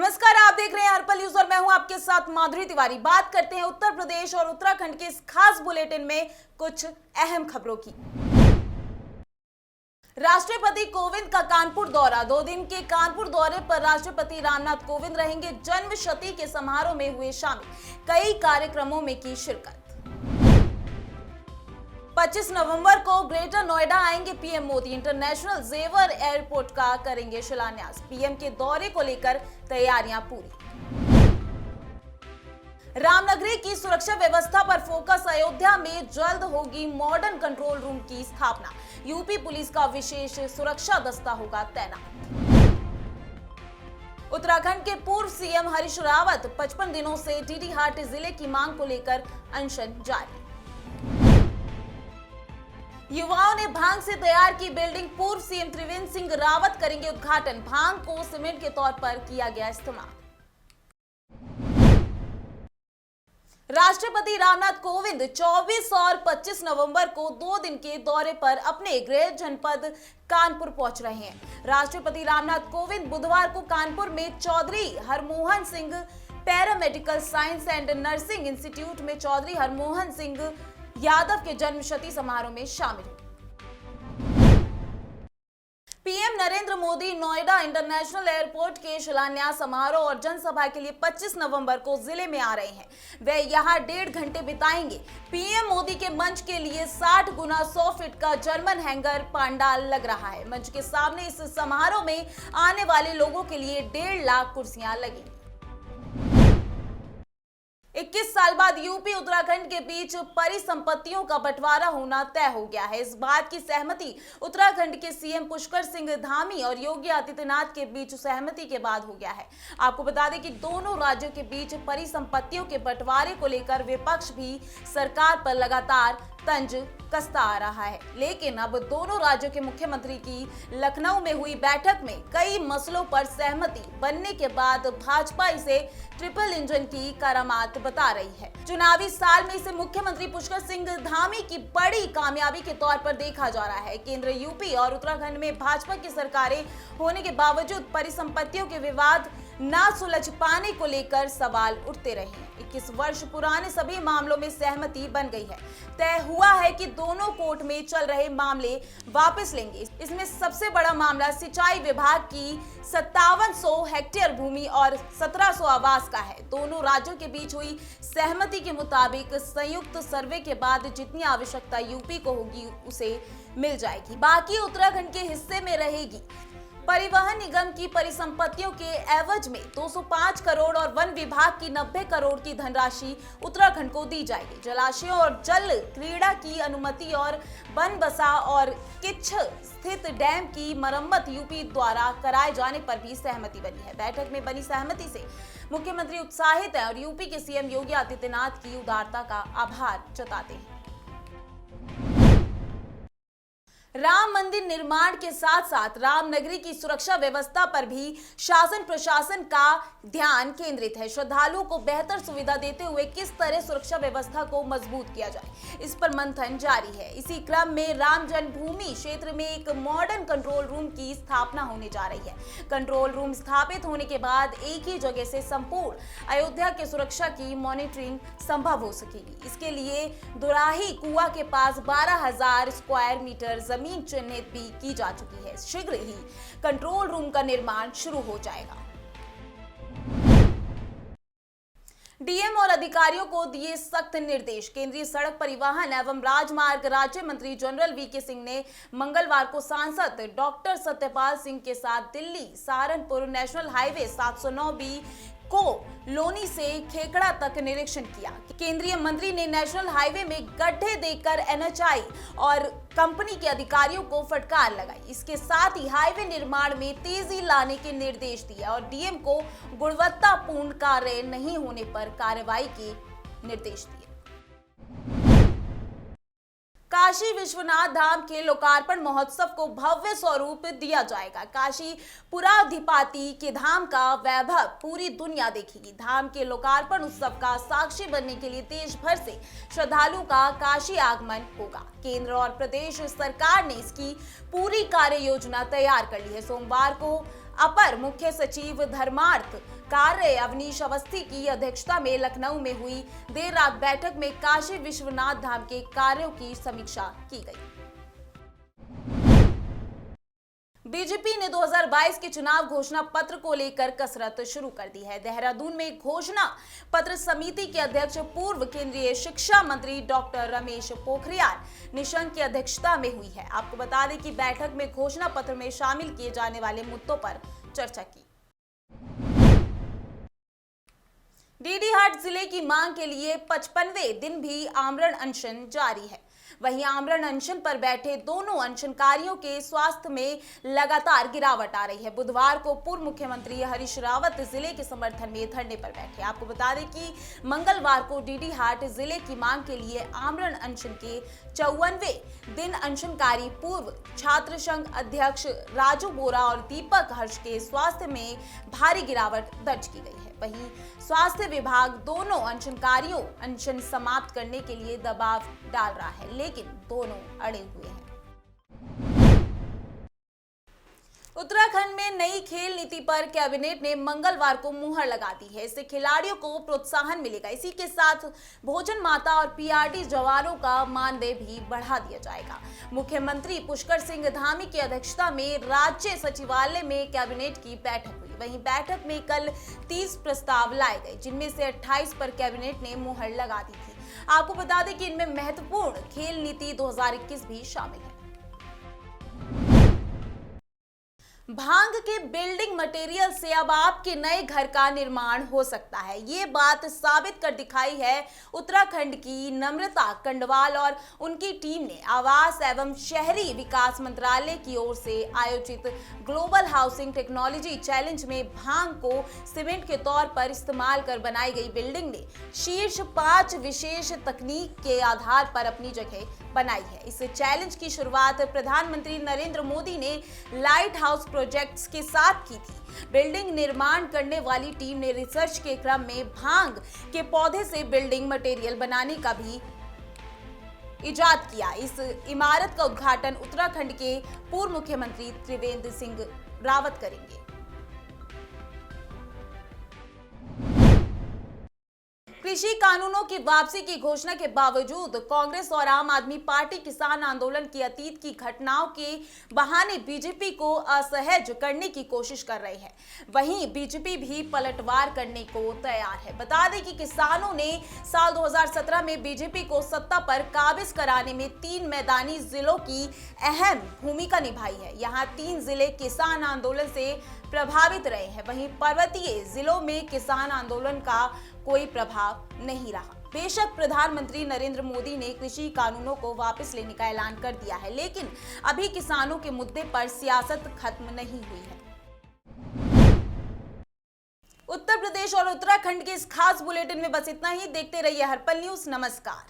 नमस्कार, आप देख रहे हैं हर्पल न्यूज और मैं हूं आपके साथ माधुरी तिवारी। बात करते हैं उत्तर प्रदेश और उत्तराखंड के इस खास बुलेटिन में कुछ अहम खबरों की। राष्ट्रपति कोविंद का कानपुर दौरा। 2 दिन के कानपुर दौरे पर राष्ट्रपति रामनाथ कोविंद रहेंगे। जन्म शती के समारोह में हुए शामिल, कई कार्यक्रमों में की शिरकत। 25 नवंबर को ग्रेटर नोएडा आएंगे पीएम मोदी। इंटरनेशनल जेवर एयरपोर्ट का करेंगे शिलान्यास। पीएम के दौरे को लेकर तैयारियां पूरी। रामनगरी की सुरक्षा व्यवस्था पर फोकस। अयोध्या में जल्द होगी मॉडर्न कंट्रोल रूम की स्थापना। यूपी पुलिस का विशेष सुरक्षा दस्ता होगा तैनात। उत्तराखंड के पूर्व सीएम हरीश रावत 55 दिनों से डीडीहाट जिले की मांग को लेकर अनशन जारी। युवाओं ने भांग से तैयार की बिल्डिंग। पूर्व सीएम त्रिवेंद्र सिंह रावत करेंगे उद्घाटन। भांग को सीमेंट के तौर पर किया गया इस्तेमाल। राष्ट्रपति रामनाथ कोविंद 24 और 25 नवंबर को 2 दिन के दौरे पर अपने गृह जनपद कानपुर पहुंच रहे हैं। राष्ट्रपति रामनाथ कोविंद बुधवार को कानपुर में Chaudhary Harmohan Singh paramedical science and nursing institute में चौधरी हरमोहन सिंह यादव के जन्मशती समारोह में शामिल हुए। PM Narendra Modi Noida international airport के शिलान्यास समारोह और जनसभा के लिए 25 नवंबर को जिले में आ रहे हैं। वे यहां 1.5 घंटे बिताएंगे। पीएम मोदी के मंच के लिए 60 गुना 100 फीट का जर्मन हैंगर पंडाल लग रहा है। मंच के सामने इस समारोह में आने वाले लोगों के लिए 1.5 लाख कुर्सियां लगेंगी। 21 साल बाद यूपी उत्तराखंड के बीच परिसंपत्तियों का बंटवारा होना तय हो गया है। इस बात की सहमति उत्तराखंड के सीएम पुष्कर सिंह धामी और योगी आदित्यनाथ के बीच सहमति के बाद हो गया है। आपको बता दें कि दोनों राज्यों के बीच परिसंपत्तियों के बंटवारे को लेकर विपक्ष भी सरकार पर लगातार तंज कसता आ रहा है, लेकिन अब दोनों राज्यों के मुख्यमंत्री की लखनऊ में हुई बैठक में कई मसलों पर सहमति बनने के बाद भाजपा इसे ट्रिपल इंजन की करामात बता रही है। चुनावी साल में इसे मुख्यमंत्री पुष्कर सिंह धामी की बड़ी कामयाबी के तौर पर देखा जा रहा है। केंद्र, यूपी और उत्तराखंड में भाजपा की सरकारें होने के बावजूद परिसंपत्तियों के विवाद ना सुलझ पाने को लेकर सवाल उठते रहे हैं। 21 वर्ष पुराने सभी मामलों में सहमति बन गई है। तय हुआ है कि दोनों कोर्ट में चल रहे मामले वापस लेंगे। इसमें सबसे बड़ा मामला सिंचाई विभाग की 5700 हेक्टेयर भूमि और 1700 आवास का है। दोनों राज्यों के बीच हुई सहमति के मुताबिक संयुक्त सर्वे के बाद जितनी आवश्यकता यूपी को होगी उसे मिल जाएगी, बाकी उत्तराखंड के हिस्से में रहेगी। परिवहन निगम की परिसंपत्तियों के एवज में 205 करोड़ और वन विभाग की 90 करोड़ की धनराशि उत्तराखंड को दी जाएगी। जलाशयों और जल क्रीड़ा की अनुमति और बनबसा और किच्छ स्थित डैम की मरम्मत यूपी द्वारा कराए जाने पर भी सहमति बनी है। बैठक में बनी सहमति से मुख्यमंत्री उत्साहित है और यूपी के सीएम योगी आदित्यनाथ की उदारता का आभार जताते हैं। राम मंदिर निर्माण के साथ साथ रामनगरी की सुरक्षा व्यवस्था पर भी शासन प्रशासन का ध्यान केंद्रित है। श्रद्धालुओं को बेहतर सुविधा देते हुए किस तरह सुरक्षा व्यवस्था को मजबूत किया जाए, इस पर मंथन जारी है। इसी क्रम में राम जन्मभूमि क्षेत्र में एक मॉडर्न कंट्रोल रूम की स्थापना होने जा रही है। कंट्रोल रूम स्थापित होने के बाद एक ही जगह से संपूर्ण अयोध्या के सुरक्षा की मॉनिटरिंग संभव हो सकेगी। इसके लिए दुराही कुआं के पास 12,000 स्क्वायर मीटर जमीन चिन्हित भी की जा चुकी है। शीघ्र ही कंट्रोल रूम का निर्माण शुरू हो जाएगा। डीएम और अधिकारियों को दिए सख्त निर्देश। केंद्रीय सड़क परिवहन एवं राजमार्ग राज्य मंत्री जनरल वीके सिंह ने मंगलवार को सांसद डॉक्टर सत्यपाल सिंह के साथ Delhi Saharanpur national highway 709B को लोनी से खेकड़ा तक निरीक्षण किया। केंद्रीय मंत्री ने नेशनल हाईवे में गड्ढे देखकर एनएचआई और कंपनी के अधिकारियों को फटकार लगाई। इसके साथ ही हाईवे निर्माण में तेजी लाने के निर्देश दिए और डीएम को गुणवत्तापूर्ण कार्य नहीं होने पर कार्रवाई के निर्देश दिए। काशी विश्वनाथ धाम के लोकार्पण महोत्सव को भव्य स्वरूप दिया जाएगा। काशी पुराधिपाति के धाम का वैभव पूरी दुनिया देखेगी। धाम के लोकार्पण उत्सव का साक्षी बनने के लिए देश भर से श्रद्धालुओं का काशी आगमन होगा। केंद्र और प्रदेश सरकार ने इसकी पूरी कार्य योजना तैयार कर ली है। सोमवार को अपर मुख्य सचिव धर्मार्थ कार्य अवनीश अवस्थी की अध्यक्षता में लखनऊ में हुई देर रात बैठक में काशी विश्वनाथ धाम के कार्यों की समीक्षा की गई। बीजेपी ने 2022 के चुनाव घोषणा पत्र को लेकर कसरत शुरू कर दी है। देहरादून में घोषणा पत्र समिति के अध्यक्ष पूर्व केंद्रीय शिक्षा मंत्री डॉक्टर रमेश पोखरियाल निशंक की अध्यक्षता में हुई है। आपको बता दें कि बैठक में घोषणा पत्र में शामिल किए जाने वाले मुद्दों पर चर्चा की। डीडीहाट जिले की मांग के लिए 55वें दिन भी आमरण अनशन जारी है। वहीं आमरण अनशन पर बैठे दोनों अनशनकारियों के स्वास्थ्य में लगातार गिरावट आ रही है। बुधवार को पूर्व मुख्यमंत्री हरीश रावत जिले के समर्थन में धरने पर बैठे। आपको बता दें कि मंगलवार को डीडीहाट जिले की मांग के लिए आमरण अनशन के 54वें दिन अनशनकारी पूर्व छात्र संघ अध्यक्ष राजू बोरा और दीपक हर्ष के स्वास्थ्य में भारी गिरावट दर्ज की गई है। वहीं स्वास्थ्य विभाग दोनों अनशनकारियों अनशन समाप्त करने के लिए दबाव डाल रहा है, लेकिन दोनों अड़े हुए हैं। उत्तराखंड में नई खेल नीति पर कैबिनेट ने मंगलवार को मुहर लगा दी है। इससे खिलाड़ियों को प्रोत्साहन मिलेगा। इसी के साथ भोजन माता और पीआरटी जवानों का मानदेय भी बढ़ा दिया जाएगा। मुख्यमंत्री पुष्कर सिंह धामी की अध्यक्षता में राज्य सचिवालय में कैबिनेट की बैठक हुई। वहीं बैठक में कल 30 प्रस्ताव लाए गए, जिनमें से 28 पर कैबिनेट ने मुहर लगा दी थी। आपको बता दें कि इनमें महत्वपूर्ण खेल नीति 2021 भी शामिल है। भांग के बिल्डिंग मटेरियल से अब आपके नए घर का निर्माण हो सकता है। ये बात साबित कर दिखाई है उत्तराखंड की नम्रता कंडवाल और उनकी टीम ने। आवास एवं शहरी विकास मंत्रालय की ओर से आयोजित ग्लोबल हाउसिंग टेक्नोलॉजी चैलेंज में भांग को सीमेंट के तौर पर इस्तेमाल कर बनाई गई बिल्डिंग ने शीर्ष 5 विशेष तकनीक के आधार पर अपनी जगह बनाई है। इस चैलेंज की शुरुआत प्रधानमंत्री नरेंद्र मोदी ने लाइट हाउस प्रोजेक्ट्स के साथ की थी। बिल्डिंग निर्माण करने वाली टीम ने रिसर्च के क्रम में भांग के पौधे से बिल्डिंग मटेरियल बनाने का भी इजाद किया। इस इमारत का उद्घाटन उत्तराखंड के पूर्व मुख्यमंत्री त्रिवेंद्र सिंह रावत करेंगे। कृषि कानूनों की वापसी की घोषणा के बावजूद कांग्रेस और आम आदमी पार्टी किसान आंदोलन की अतीत की घटनाओं के बहाने बीजेपी को असहज करने की कोशिश कर रही है। वहीं बीजेपी भी पलटवार करने को तैयार है। बता दें कि किसानों ने साल 2017 में बीजेपी को सत्ता पर काबिज कराने में 3 मैदानी जिलों की अहम भूमिका निभाई है। यहाँ 3 जिले किसान आंदोलन से प्रभावित रहे हैं। वहीं पर्वतीय जिलों में किसान आंदोलन का कोई प्रभाव नहीं रहा। बेशक प्रधानमंत्री नरेंद्र मोदी ने कृषि कानूनों को वापस लेने का ऐलान कर दिया है, लेकिन अभी किसानों के मुद्दे पर सियासत खत्म नहीं हुई है। उत्तर प्रदेश और उत्तराखंड के इस खास बुलेटिन में बस इतना ही। देखते रहिए हर्पल न्यूज। नमस्कार।